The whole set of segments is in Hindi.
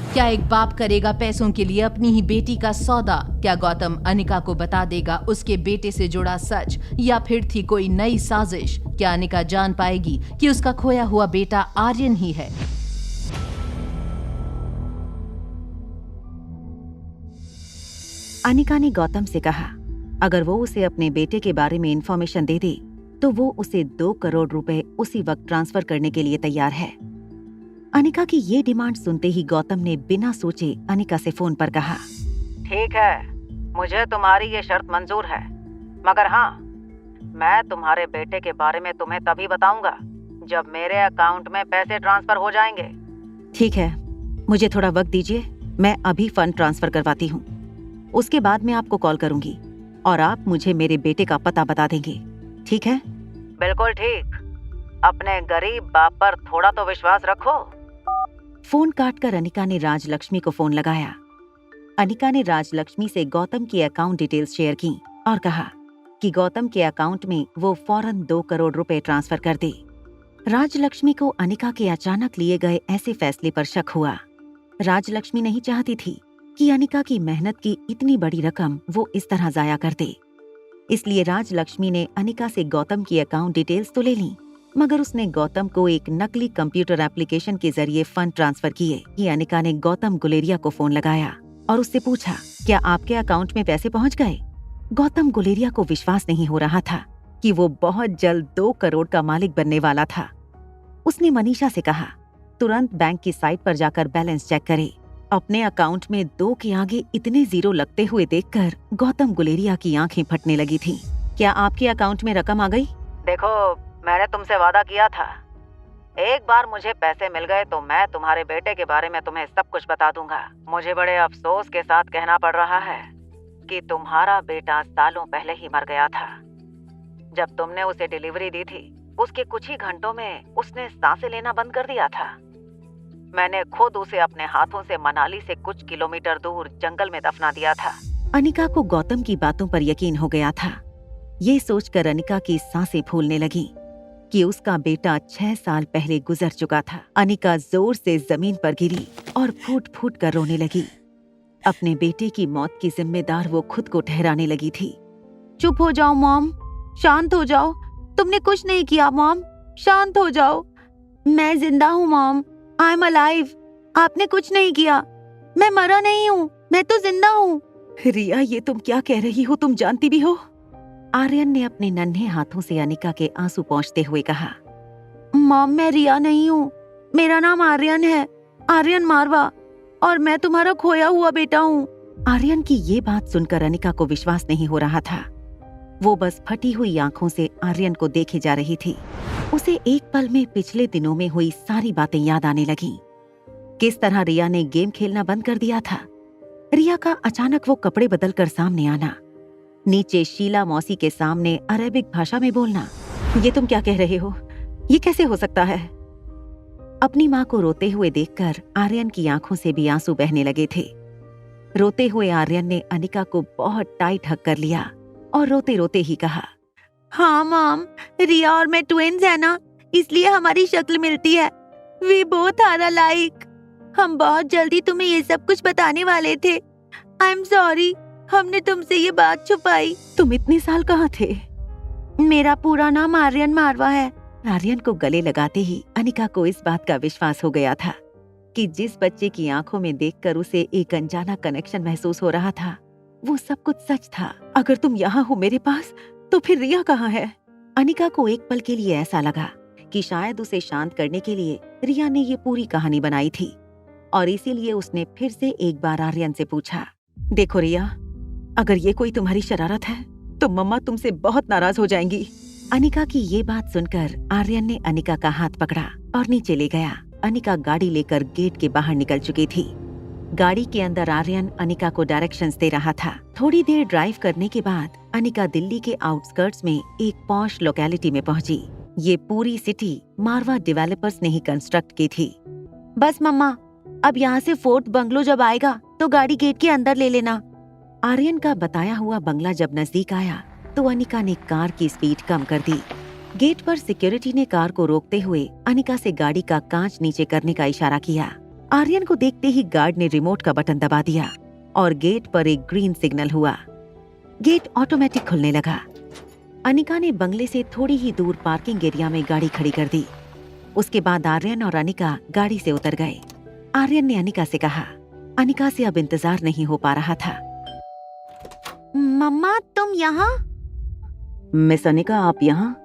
क्या एक बाप करेगा पैसों के लिए अपनी ही बेटी का सौदा? क्या गौतम अनिका को बता देगा उसके बेटे से जुड़ा सच, या फिर थी कोई नई साजिश? क्या अनिका जान पाएगी कि उसका खोया हुआ बेटा आर्यन ही है? अनिका ने गौतम से कहा अगर वो उसे अपने बेटे के बारे में इंफॉर्मेशन दे दे तो वो उसे 2 करोड़ रुपए उसी वक्त ट्रांसफर करने के लिए तैयार है। अनिका की ये डिमांड सुनते ही गौतम ने बिना सोचे अनिका से फोन पर कहा, ठीक है, मुझे तुम्हारी ये शर्त मंजूर है, मगर हाँ, मैं तुम्हारे बेटे के बारे में तुम्हें तभी बताऊंगा जब मेरे अकाउंट में पैसे ट्रांसफर हो जाएंगे। ठीक है, मुझे थोड़ा वक्त दीजिए, मैं अभी फंड ट्रांसफर करवाती हूँ। उसके बाद मैं आपको कॉल करूंगी और आप मुझे मेरे बेटे का पता बता देंगे, ठीक है? बिल्कुल ठीक। अपने गरीब बाप पर थोड़ा तो विश्वास रखो। फोन काटकर अनिका ने राजलक्ष्मी को फोन लगाया। अनिका ने राजलक्ष्मी से गौतम की अकाउंट डिटेल्स शेयर की और कहा कि गौतम के अकाउंट में वो फौरन 2 करोड़ रुपए ट्रांसफर कर दे। राजलक्ष्मी को अनिका के अचानक लिए गए ऐसे फैसले पर शक हुआ। राजलक्ष्मी नहीं चाहती थी कि अनिका की मेहनत की इतनी बड़ी रकम वो इस तरह जाया कर दे। इसलिए राजलक्ष्मी ने अनिका से गौतम की अकाउंट डिटेल्स तो ले ली, मगर उसने गौतम को एक नकली कंप्यूटर एप्लीकेशन के जरिए फंड ट्रांसफर किए। कि अनिका ने गौतम गुलेरिया को फोन लगाया और उससे पूछा, क्या आपके अकाउंट में पैसे पहुंच गए? गौतम गुलेरिया को विश्वास नहीं हो रहा था कि वो बहुत जल्द 2 करोड़ का मालिक बनने वाला था। उसने मनीषा से कहा, तुरंत बैंक की साइट पर जाकर बैलेंस चेक करे। अपने अकाउंट में 2 के आगे इतने जीरो लगते हुए देखकर गौतम गुलेरिया की आंखें फटने लगी थीं। क्या आपके अकाउंट में रकम आ गई? देखो, मैंने तुमसे वादा किया था, एक बार मुझे पैसे मिल गए तो मैं तुम्हारे बेटे के बारे में तुम्हें सब कुछ बता दूंगा। मुझे बड़े अफसोस के साथ कहना पड़ रहा है कि तुम्हारा बेटा सालों पहले ही मर गया था। जब तुमने उसे डिलीवरी दी थी, उसके कुछ ही घंटों में उसने सांसें लेना बंद कर दिया था। मैंने खुद उसे अपने हाथों से मनाली से कुछ किलोमीटर दूर जंगल में दफना दिया था। अनिका को गौतम की बातों पर यकीन हो गया था। ये सोचकर अनिका की सांसें फूलने लगी कि उसका बेटा 6 साल पहले गुजर चुका था। अनिका जोर से जमीन पर गिरी और फूट फूट कर रोने लगी। अपने बेटे की मौत की जिम्मेदार वो खुद को ठहराने लगी थी। चुप हो जाओ मॉम, शांत हो जाओ, तुमने कुछ नहीं किया मॉम, शांत हो जाओ। मैं जिंदा हूँ मॉम, आई एम अलाइव। आपने कुछ नहीं किया, मैं मरा नहीं हूँ, मैं तो जिंदा हूँ। रिया, ये तुम क्या कह रही हो? तुम जानती भी हो? आर्यन ने अपने नन्हे हाथों से अनिका के आंसू पोंछते हुए कहा, मॉम, मैं रिया नहीं हूँ, मेरा नाम आर्यन है, आर्यन मारवा, और मैं तुम्हारा खोया हुआ बेटा हूँ। आर्यन की ये बात सुनकर अनिका को विश्वास नहीं हो रहा था। वो बस फटी हुई आंखों से आर्यन को देखे जा रही थी। उसे एक पल में पिछले दिनों में हुई सारी बातें याद आने लगीं। किस तरह रिया ने गेम खेलना बंद कर दिया था, रिया का अचानक वो कपड़े बदलकर सामने आना, नीचे शीला मौसी के सामने अरेबिक भाषा में बोलना। ये तुम क्या कह रहे हो? ये कैसे हो सकता है? अपनी माँ को रोते हुए देखकर आर्यन की आंखों से भी आंसू बहने लगे थे। रोते हुए आर्यन ने अनिका को बहुत टाइट हक कर लिया और रोते रोते ही कहा, हाँ मॉम, रिया और मैं ट्विन्स है ना, इसलिए हमारी शक्ल मिलती है। We both are alike. हम बहुत जल्दी तुम्हें ये सब कुछ बताने वाले थे। आई एम सॉरी, हमने तुमसे ये बात छुपाई। तुम इतने साल कहाँ थे? मेरा पूरा नाम आर्यन मारवा है। आर्यन को गले लगाते ही अनिका को इस बात का विश्वास हो गया था कि जिस बच्चे की आंखों में देखकर उसे एक अनजाना कनेक्शन महसूस हो रहा था, वो सब कुछ सच था। अगर तुम यहाँ हो मेरे पास, तो फिर रिया कहाँ है? अनिका को एक पल के लिए ऐसा लगा कि शायद उसे शांत करने के लिए रिया ने ये पूरी कहानी बनाई थी, और इसीलिए उसने फिर से एक बार आर्यन से पूछा, देखो रिया, अगर ये कोई तुम्हारी शरारत है तो मम्मा तुमसे बहुत नाराज हो जाएंगी। अनिका की ये बात सुनकर आर्यन ने अनिका का हाथ पकड़ा और नीचे ले गया। अनिका गाड़ी लेकर गेट के बाहर निकल चुकी थी। गाड़ी के अंदर आर्यन अनिका को डायरेक्शंस दे रहा था। थोड़ी देर ड्राइव करने के बाद अनिका दिल्ली के आउटस्कर्ट्स में एक पॉश लोकेलिटी में पहुंची। ये पूरी सिटी मारवा डेवलपर्स ने ही कंस्ट्रक्ट की थी। बस मम्मा, अब यहाँ से फोर्ट बंगलो जब आएगा तो गाड़ी गेट के अंदर ले लेना। आर्यन का बताया हुआ बंगला जब नजदीक आया तो अनिका ने कार की स्पीड कम कर दी। गेट पर सिक्योरिटी ने कार को रोकते हुए अनिका से गाड़ी का कांच नीचे करने का इशारा किया। आर्यन को देखते ही गार्ड ने रिमोट का बटन दबा दिया और गेट पर एक ग्रीन सिग्नल हुआ। गेट ऑटोमेटिक खुलने लगा। अनिका ने बंगले से थोड़ी ही दूर पार्किंग एरिया में गाड़ी खड़ी कर दी। उसके बाद आर्यन और अनिका गाड़ी से उतर गए। आर्यन ने अनिका से कहा। अनिका से अब इंतजार नहीं हो पा रहा था। मम्मा तुम यहाँ? मिस अनिका आप यहाँ?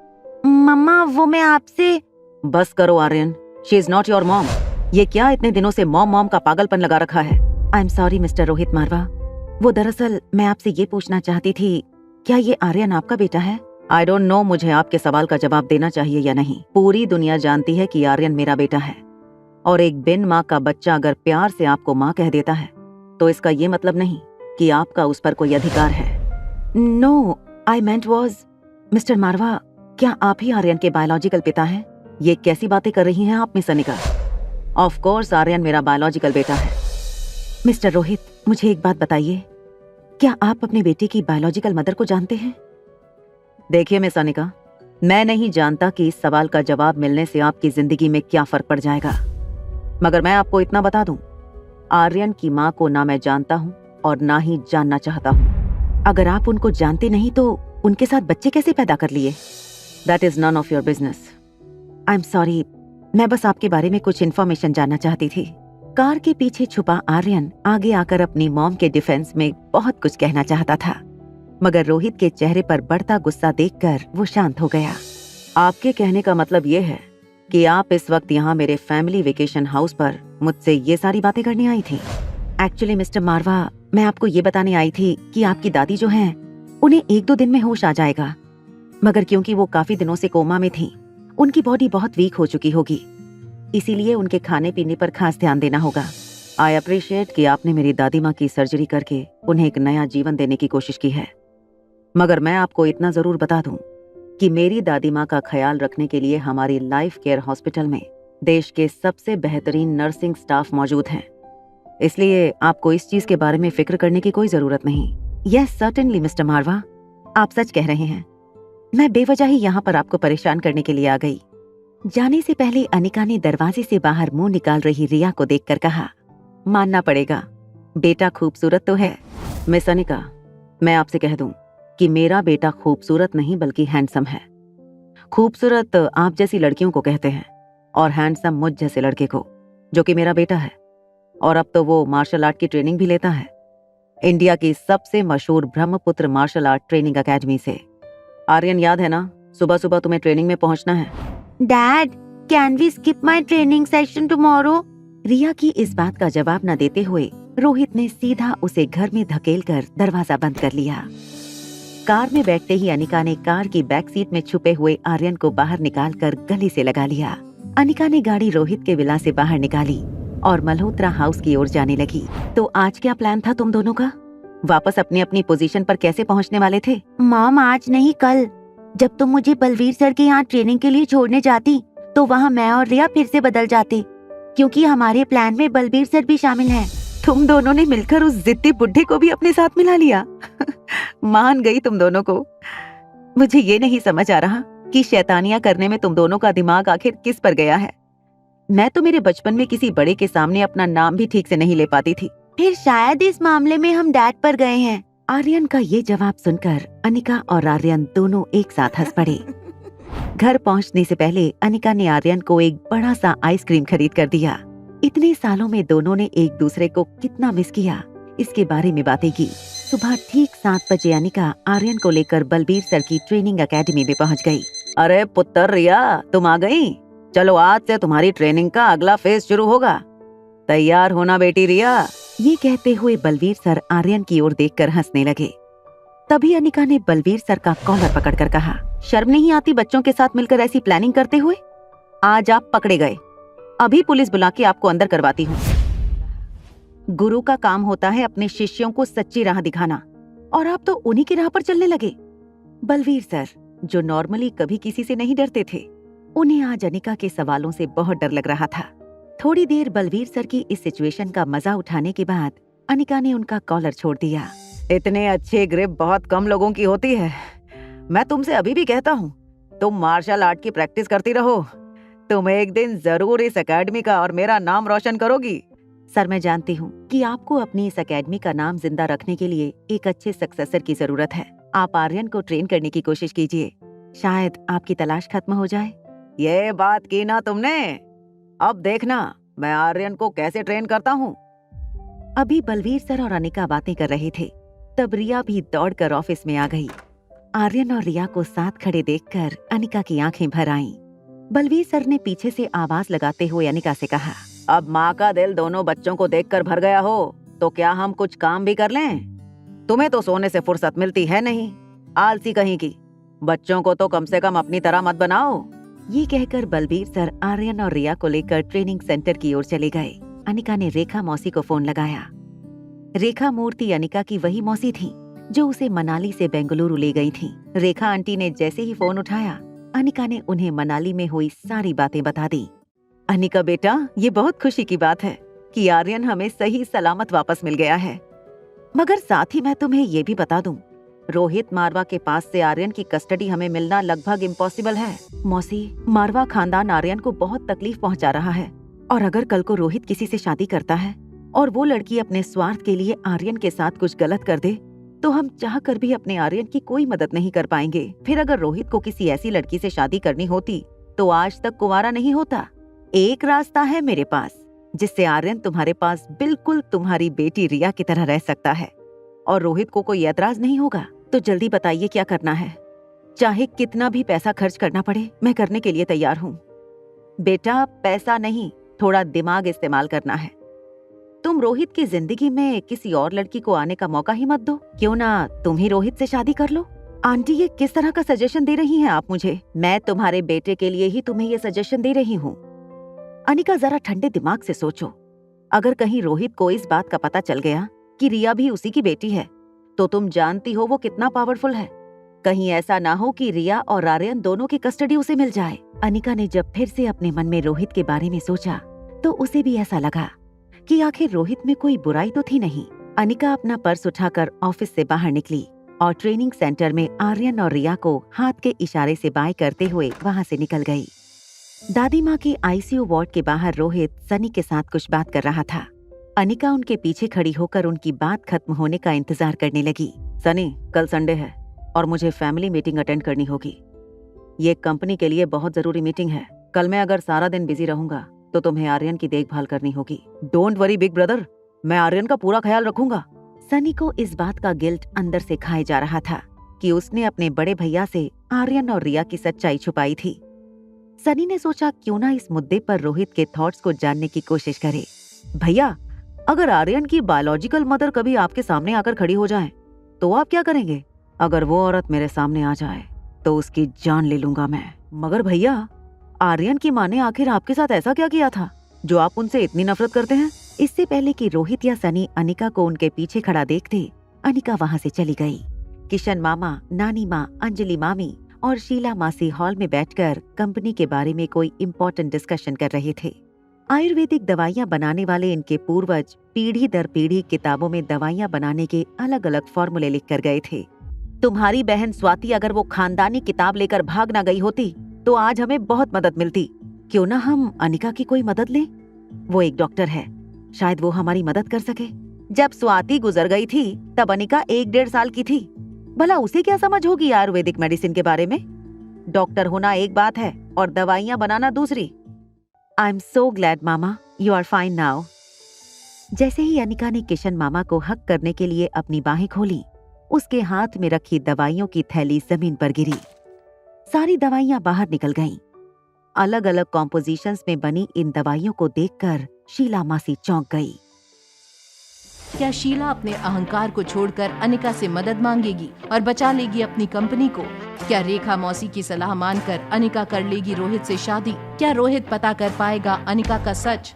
मम्मा वो मैं आपसे। बस करो Aryan, she is not your mom. ये क्या इतने दिनों से मॉम मॉम का पागलपन लगा रखा है? I am sorry mister Rohit Marwah. वो दरअसल मैं आपसे ये पूछना चाहती थी, क्या ये आर्यन आपका बेटा है? आई डोंट नो मुझे आपके सवाल का जवाब देना चाहिए या नहीं। पूरी दुनिया जानती है कि आर्यन मेरा बेटा है, और एक बिन माँ का बच्चा अगर प्यार से आपको माँ कह देता है तो इसका ये मतलब नहीं कि आपका उस पर कोई अधिकार है। No, I meant was, mister Marwah, क्या आप ही आर्यन के बायोलॉजिकल पिता हैं? ये कैसी बातें कर रही हैं आप miss Anika? Of course Aryan मेरा बायोलॉजिकल बेटा है। मिस्टर रोहित, मुझे एक बात बताइए, क्या आप अपने बेटे की बायोलॉजिकल मदर को जानते हैं? देखिए मिस अनिका, मैं नहीं जानता कि इस सवाल का जवाब मिलने से आपकी जिंदगी में क्या फर्क पड़ जाएगा, मगर मैं आपको इतना बता दूं, आर्यन की माँ को ना मैं जानता हूँ और ना ही जानना चाहता हूँ। अगर आप उनको जानते नहीं तो उनके साथ बच्चे कैसे पैदा कर लिए? That is none of your business. I am sorry, मैं बस आपके बारे में कुछ इन्फॉर्मेशन जानना चाहती थी। कार के पीछे छुपा आर्यन आगे आकर अपनी मॉम के डिफेंस में बहुत कुछ कहना चाहता था, मगर रोहित के चेहरे पर बढ़ता गुस्सा देखकर वो शांत हो गया। आपके कहने का मतलब ये है कि आप इस वक्त यहाँ मेरे फैमिली वेकेशन हाउस पर मुझसे ये सारी बातें करने आई थी? एक्चुअली मिस्टर मारवा, मैं आपको ये बताने आई थी कि आपकी दादी जो हैं, उन्हें 1-2 दिन में होश आ जाएगा, मगर क्योंकि वो काफी दिनों से कोमा में थी, उनकी बॉडी बहुत वीक हो चुकी होगी, इसीलिए उनके खाने पीने पर खास ध्यान देना होगा। आई अप्रिशिएट कि आपने मेरी दादी माँ की सर्जरी करके उन्हें एक नया जीवन देने की कोशिश की है, मगर मैं आपको इतना जरूर बता दूं कि मेरी दादी माँ का ख्याल रखने के लिए हमारी लाइफ केयर हॉस्पिटल में देश के सबसे बेहतरीन नर्सिंग स्टाफ मौजूद हैं, इसलिए आपको इस चीज के बारे में फिक्र करने की कोई जरूरत नहीं। यस सर्टेनली मिस्टर मारवा, आप सच कह रहे हैं। मैं बेवजह ही यहाँ पर आपको परेशान करने के लिए आ गई। जाने से पहले अनिका ने दरवाजे से बाहर मुंह निकाल रही रिया को देखकर कहा, मानना पड़ेगा, बेटा खूबसूरत तो है। मिस अनिका, मैं आपसे कह दूं कि मेरा बेटा खूबसूरत नहीं बल्कि हैंडसम है। खूबसूरत आप जैसी लड़कियों को कहते हैं और हैंडसम मुझ जैसे लड़के को, जो कि मेरा बेटा है, और अब तो वो मार्शल आर्ट की ट्रेनिंग भी लेता है, इंडिया की सबसे मशहूर Brahmaputra martial art training academy से। आर्यन, याद है ना, सुबह सुबह तुम्हें ट्रेनिंग में पहुंचना है। Dad, can we skip my training session tomorrow? Riya की इस बात का जवाब न देते हुए रोहित ने सीधा उसे घर में धकेलकर दरवाजा बंद कर लिया। कार में बैठते ही अनिका ने कार की बैक सीट में छुपे हुए आर्यन को बाहर निकालकर गले से लगा लिया। अनिका ने गाड़ी रोहित के विला से बाहर निकाली और मल्होत्रा हाउस की ओर जाने लगी। तो आज क्या प्लान था तुम दोनों का? वापस अपनी अपनी पोजीशन पर कैसे पहुंचने वाले थे? मॉम, आज नहीं कल, जब तुम मुझे बलवीर सर के यहाँ ट्रेनिंग के लिए छोड़ने जाती तो वहाँ मैं और रिया फिर से बदल जाते, क्योंकि हमारे प्लान में बलवीर सर भी शामिल हैं। तुम दोनों ने मिलकर उस जिद्दी बुड्ढे को भी अपने साथ मिला लिया। मान गई तुम दोनों को। मुझे ये नहीं समझ आ रहा कि शैतानियां करने में तुम दोनों का दिमाग आखिर किस पर गया है। मैं तो मेरे बचपन में किसी बड़े के सामने अपना नाम भी ठीक से नहीं ले पाती थी। फिर शायद इस मामले में हम डैड पर गए हैं। आर्यन का ये जवाब सुनकर अनिका और आर्यन दोनों एक साथ हंस पड़े। घर पहुंचने से पहले अनिका ने आर्यन को एक बड़ा सा आइसक्रीम खरीद कर दिया। इतने सालों में दोनों ने एक दूसरे को कितना मिस किया, इसके बारे में बातें की। सुबह ठीक 7 बजे अनिका आर्यन को लेकर बलबीर सर की ट्रेनिंग एकेडमी में पहुंच गई। अरे पुत्र रिया, तुम आ गई? चलो आज से तुम्हारी ट्रेनिंग का अगला फेज शुरू होगा। तैयार होना बेटी रिया। ये कहते हुए बलवीर सर आर्यन की ओर देखकर हंसने लगे। तभी अनिका ने बलवीर सर का कॉलर पकड़कर कहा, शर्म नहीं आती बच्चों के साथ मिलकर ऐसी प्लानिंग करते हुए? आज आप पकड़े गए, अभी पुलिस बुला के आपको अंदर करवाती हूँ। गुरु का काम होता है अपने शिष्यों को सच्ची राह दिखाना, और आप तो उन्हीं की राह पर चलने लगे। बलवीर सर, जो नॉर्मली कभी किसी से नहीं डरते थे, उन्हें आज अनिका के सवालों से बहुत डर लग रहा था। थोड़ी देर बलवीर सर की इस सिचुएशन का मजा उठाने के बाद अनिका ने उनका कॉलर छोड़ दिया। इतने अच्छे ग्रिप बहुत कम लोगों की होती है। मैं तुमसे अभी भी कहता हूँ, तुम मार्शल आर्ट की प्रैक्टिस करती रहो। तुम एक दिन जरूर इस एकेडमी का और मेरा नाम रोशन करोगी। सर, मैं जानती हूँ कि आपको अपनी इस एकेडमी का नाम जिंदा रखने के लिए एक अच्छे सक्सेसर की जरूरत है। आप आर्यन को ट्रेन करने की कोशिश कीजिए, शायद आपकी तलाश खत्म हो जाए। ये बात की ना तुमने, अब देखना मैं आर्यन को कैसे ट्रेन करता हूँ। अभी बलवीर सर और अनिका बातें कर रहे थे, तब रिया भी दौड़कर ऑफिस में आ गई। आर्यन और रिया को साथ खड़े देखकर अनिका की आंखें भर आईं। बलवीर सर ने पीछे से आवाज लगाते हुए अनिका से कहा, अब माँ का दिल दोनों बच्चों को देखकर भर गया हो तो क्या हम कुछ काम भी कर लें? तुम्हें तो सोने से फुर्सत मिलती है नहीं, आलसी कहीं की। बच्चों को तो कम से कम अपनी तरह मत बनाओ। ये कहकर बलवीर सर आर्यन और रिया को लेकर ट्रेनिंग सेंटर की ओर चले गए। अनिका ने रेखा मौसी को फोन लगाया। रेखा मूर्ति अनिका की वही मौसी थी जो उसे मनाली से बेंगलुरु ले गई थी। रेखा आंटी ने जैसे ही फोन उठाया, अनिका ने उन्हें मनाली में हुई सारी बातें बता दी। अनिका बेटा, ये बहुत खुशी की बात है कि आर्यन हमें सही सलामत वापस मिल गया है, मगर साथ ही मैं तुम्हें ये भी बता दूं, रोहित मारवा के पास से आर्यन की कस्टडी हमें मिलना लगभग इम्पॉसिबल है। मौसी, मारवा खानदान आर्यन को बहुत तकलीफ पहुंचा रहा है, और अगर कल को रोहित किसी से शादी करता है और वो लड़की अपने स्वार्थ के लिए आर्यन के साथ कुछ गलत कर दे, तो हम चाह कर भी अपने आर्यन की कोई मदद नहीं कर पाएंगे। फिर अगर रोहित को किसी ऐसी लड़की से शादी करनी होती तो आज तक कुंवारा नहीं होता। एक रास्ता है मेरे पास जिससे आर्यन तुम्हारे पास बिल्कुल तुम्हारी बेटी रिया की तरह रह सकता है और रोहित को कोई ऐतराज नहीं होगा। तो जल्दी बताइए क्या करना है, चाहे कितना भी पैसा खर्च करना पड़े मैं करने के लिए तैयार हूँ। बेटा, पैसा नहीं, थोड़ा दिमाग इस्तेमाल करना है। तुम रोहित की जिंदगी में किसी और लड़की को आने का मौका ही मत दो। क्यों ना तुम ही रोहित से शादी कर लो। आंटी, ये किस तरह का सजेशन दे रही हैं आप मुझे? मैं तुम्हारे बेटे के लिए ही तुम्हें ये सजेशन दे रही हूँ। अनिका, जरा ठंडे दिमाग से सोचो। अगर कहीं रोहित को इस बात का पता चल गया कि रिया भी उसी की बेटी है, तो तुम जानती हो वो कितना पावरफुल है। कहीं ऐसा ना हो कि रिया और आर्यन दोनों की कस्टडी उसे मिल जाए। अनिका ने जब फिर से अपने मन में रोहित के बारे में सोचा तो उसे भी ऐसा लगा कि आखिर रोहित में कोई बुराई तो थी नहीं। अनिका अपना पर्स उठाकर ऑफिस से बाहर निकली और ट्रेनिंग सेंटर में आर्यन और रिया को हाथ के इशारे से बाय करते हुए वहां से निकल गई। दादी माँ की आईसीयू वार्ड के बाहर रोहित सनी के साथ कुछ बात कर रहा था। अनिका उनके पीछे खड़ी होकर उनकी बात खत्म होने का इंतजार करने लगी। सनी, कल संडे है और मुझे फैमिली मीटिंग अटेंड करनी होगी। ये कंपनी के लिए बहुत जरूरी मीटिंग है। कल मैं अगर सारा दिन बिजी रहूंगा तो तुम्हें आर्यन की देखभाल करनी होगी। डोंट वरी बिग ब्रदर, मैं आर्यन का पूरा ख्याल रखूंगा। सनी को इस बात का गिल्ट अंदर से खाए जा रहा था कि उसने अपने बड़े भैया से आर्यन और रिया की सच्चाई छुपाई थी। सनी ने सोचा क्यों ना इस मुद्दे पर रोहित के थॉट्स को जानने की कोशिश करे। भैया, अगर आर्यन की बायोलॉजिकल मदर कभी आपके सामने आकर खड़ी हो जाए तो आप क्या करेंगे? अगर वो औरत मेरे सामने आ जाए तो उसकी जान ले लूंगा मैं। मगर भैया, आर्यन की माँ ने आखिर आपके साथ ऐसा क्या किया था जो आप उनसे इतनी नफरत करते हैं? इससे पहले कि रोहित या सनी अनिका को उनके पीछे खड़ा देखते, अनिका वहाँ से चली गई। किशन मामा, नानी माँ, अंजलि मामी और शीला मासी हॉल में बैठकर कंपनी के बारे में कोई इम्पोर्टेंट डिस्कशन कर रहे थे। आयुर्वेदिक दवाइयाँ बनाने वाले इनके पूर्वज पीढ़ी दर पीढ़ी किताबों में दवाइयाँ बनाने के अलग अलग फॉर्मूले लिख कर गए थे। तुम्हारी बहन स्वाति अगर वो खानदानी किताब लेकर भाग ना गई होती तो आज हमें बहुत मदद मिलती। क्यों ना हम अनिका की कोई मदद लें? वो एक डॉक्टर है, शायद वो हमारी मदद कर सके। जब स्वाति गुजर गई थी तब अनिका 1-1.5 साल की थी। भला उसे क्या समझ होगी आयुर्वेदिक मेडिसिन के बारे में? डॉक्टर होना एक बात है और दवाइयाँ बनाना दूसरी। I am so glad mama, you are fine now. जैसे ही अनिका ने किशन मामा को हक करने के लिए अपनी बाहें खोली, उसके हाथ में रखी दवाइयों की थैली जमीन पर गिरी। सारी दवाइयां बाहर निकल गईं। अलग अलग कॉम्पोजिशंस में बनी इन दवाइयों को देखकर शीला मासी चौंक गई। क्या शीला अपने अहंकार को छोड़कर अनिका से मदद मांगेगी और बचा लेगी अपनी कंपनी को? क्या रेखा मौसी की सलाह मानकर अनिका कर लेगी रोहित से शादी? क्या रोहित पता कर पाएगा अनिका का सच?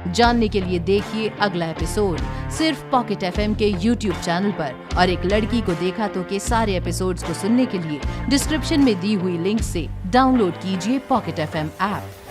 जानने के लिए देखिए अगला एपिसोड सिर्फ पॉकेट एफएम के YouTube चैनल पर। और एक लड़की को देखा तो के सारे एपिसोड्स को सुनने के लिए डिस्क्रिप्शन में दी हुई लिंक से डाउनलोड कीजिए पॉकेट एफएम ऐप।